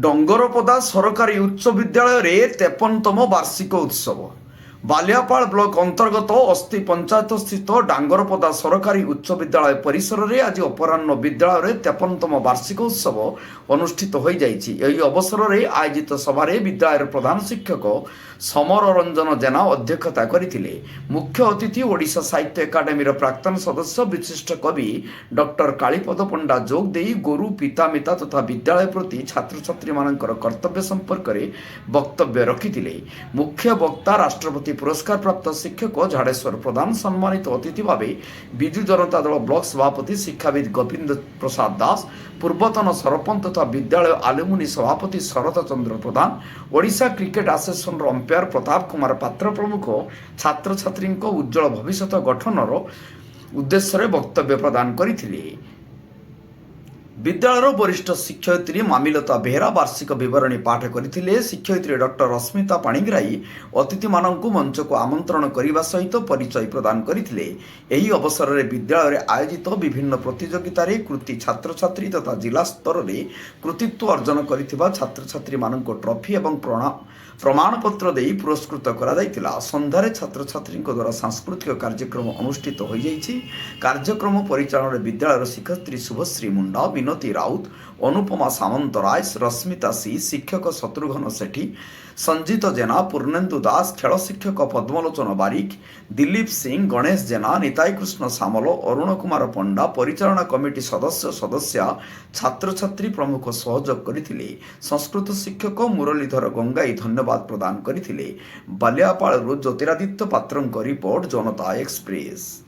ଡଙ୍ଗରପଦା ସରକାରୀ ଉଚ୍ଚ ବିଦ୍ୟାଳୟରେ 53ତମ ବାର୍ଷିକ ଉତ୍ସବ। ବାଲିଆପାଳ ବ୍ଲକ ଅନ୍ତର୍ଗତ ଅସ୍ତି ପଞ୍ଚାୟତ ସ୍ଥିତ ଡାଙ୍ଗରପଦା ସରକାରୀ ଉଚ୍ଚ ବିଦ୍ୟାଳୟ ପରିସରରେ ଆଜି ଅପରାହ୍ନ ବିଦ୍ୟାଳୟରେ 53ତମ ବାର୍ଷିକ ଉତ୍ସବ ଅନୁଷ୍ଠିତ ହୋଇଯାଇଛି। ଏହି ଅବସରରେ ଆୟୋଜିତ ସଭାରେ ବିଦ୍ୟାଳୟର ପ୍ରଧାନ ଶିକ୍ଷକ ସମର ରଞ୍ଜନ ଜେନା ଅଧ୍ୟକ୍ଷତା କରିଥିଲେ। ମୁଖ୍ୟ ଅତିଥି ଓଡ଼ିଶା ସାହିତ୍ୟ ଏକାଡେମୀର ପ୍ରାକ୍ତନ ସଦସ୍ୟ ବିଶିଷ୍ଟ କବି ଡକ୍ଟର କାଳୀପଦ ପଣ୍ଡା ଯୋଗ ଦେଇ ଗୁରୁ ପିତାମାତା ତଥା ବିଦ୍ୟାଳୟ ପ୍ରତି ଛାତ୍ରଛାତ୍ରୀମାନଙ୍କର କର୍ତ୍ତବ୍ୟ ସମ୍ପର୍କରେ ବକ୍ତବ୍ୟ ରଖିଥିଲେ। ମୁଖ୍ୟ ବକ୍ତା ରାଷ୍ଟ୍ରପତି ପୁରସ୍କାର ପ୍ରାପ୍ତ ଶିକ୍ଷକ ଝାଡ଼େଶ୍ୱର ପ୍ରଧାନ, ସମ୍ମାନିତ ଅତିଥି ଭାବେ ବିଜୁ ଜନତା ଦଳ ବ୍ଲକ ସଭାପତି ଶିକ୍ଷାବିତ ଗୋବିନ୍ଦ ପ୍ରସାଦ ଦାସ, ପୂର୍ବତନ ସରପଞ୍ଚ ତଥା ବିଦ୍ୟାଳୟ ଆଲୁମିନି ସଭାପତି ଶରତ ଚନ୍ଦ୍ର ପ୍ରଧାନ, ଓଡ଼ିଶା କ୍ରିକେଟ ଆସୋସିଏସନର ଅମ୍ପାୟାର ପ୍ରତାପ କୁମାର ପାତ୍ର ପ୍ରମୁଖ ଛାତ୍ରଛାତ୍ରୀଙ୍କ ଉଜ୍ଜଳ ଭବିଷ୍ୟତ ଗଠନର ଉଦ୍ଦେଶ୍ୟରେ ବକ୍ତବ୍ୟ ପ୍ରଦାନ କରିଥିଲେ। ବିଦ୍ୟାଳୟର ବରିଷ୍ଠ ଶିକ୍ଷୟିତ୍ରୀ ମାମିଲତା ବେହେରା ବାର୍ଷିକ ବିବରଣୀ ପାଠ କରିଥିଲେ। ଶିକ୍ଷୟିତ୍ରୀ ଡକ୍ଟର ରଶ୍ମିତା ପାଣିଗ୍ରାହୀ ଅତିଥିମାନଙ୍କୁ ମଞ୍ଚକୁ ଆମନ୍ତ୍ରଣ କରିବା ସହିତ ପରିଚୟ ପ୍ରଦାନ କରିଥିଲେ। ଏହି ଅବସରରେ ବିଦ୍ୟାଳୟରେ ଆୟୋଜିତ ବିଭିନ୍ନ ପ୍ରତିଯୋଗିତାରେ କୃତି ଛାତ୍ରଛାତ୍ରୀ ତଥା ଜିଲ୍ଲା ସ୍ତରରେ କୃତିତ୍ୱ ଅର୍ଜନ କରିଥିବା ଛାତ୍ରଛାତ୍ରୀମାନଙ୍କୁ ଟ୍ରଫି ଏବଂ ପ୍ରମାଣପତ୍ର ଦେଇ ପୁରସ୍କୃତ କରାଯାଇଥିଲା। ସନ୍ଧ୍ୟାରେ ଛାତ୍ରଛାତ୍ରୀଙ୍କ ଦ୍ୱାରା ସାଂସ୍କୃତିକ କାର୍ଯ୍ୟକ୍ରମ ଅନୁଷ୍ଠିତ ହୋଇଯାଇଛି। କାର୍ଯ୍ୟକ୍ରମ ପରିଚାଳନାରେ ବିଦ୍ୟାଳୟର ଶିକ୍ଷୟିତ୍ରୀ ଶୁଭଶ୍ରୀ ମୁଣ୍ଡା, ବିନତି ରାଉତ, ଅନୁପମା ସାମନ୍ତରାୟ, ରଶ୍ମିତା ସି, ଶିକ୍ଷକ ଶତ୍ରୁଘ୍ନ ସେଠୀ, ସଞ୍ଜିତ ଜେନା, ପୂର୍ଣ୍ଣେନ୍ଦୁ ଦାସ, ଖେଳ ଶିକ୍ଷକ ପଦ୍ମଲୋଚନ ବାରିକ, ଦିଲ୍ଲୀପ ସିଂ, ଗଣେଶ ଜେନା, ନିତାଇ କୃଷ୍ଣ ସାମଲ, ଅରୁଣ କୁମାର ପଣ୍ଡା, ପରିଚାଳନା କମିଟି ସଦସ୍ୟା, ଛାତ୍ରଛାତ୍ରୀ ପ୍ରମୁଖ ସହଯୋଗ କରିଥିଲେ। ସଂସ୍କୃତ ଶିକ୍ଷକ ମୁରଲୀଧର ଗଙ୍ଗାଇ ଧନ୍ୟବାଦ ପ୍ରଦାନ କରିଥିଲେ। ବାଲିଆପାଳରୁ ଜ୍ୟୋତିରାଦିତ୍ୟ ପାତ୍ରଙ୍କ ରିପୋର୍ଟ, ଜନତା ଏକ୍ସପ୍ରେସ।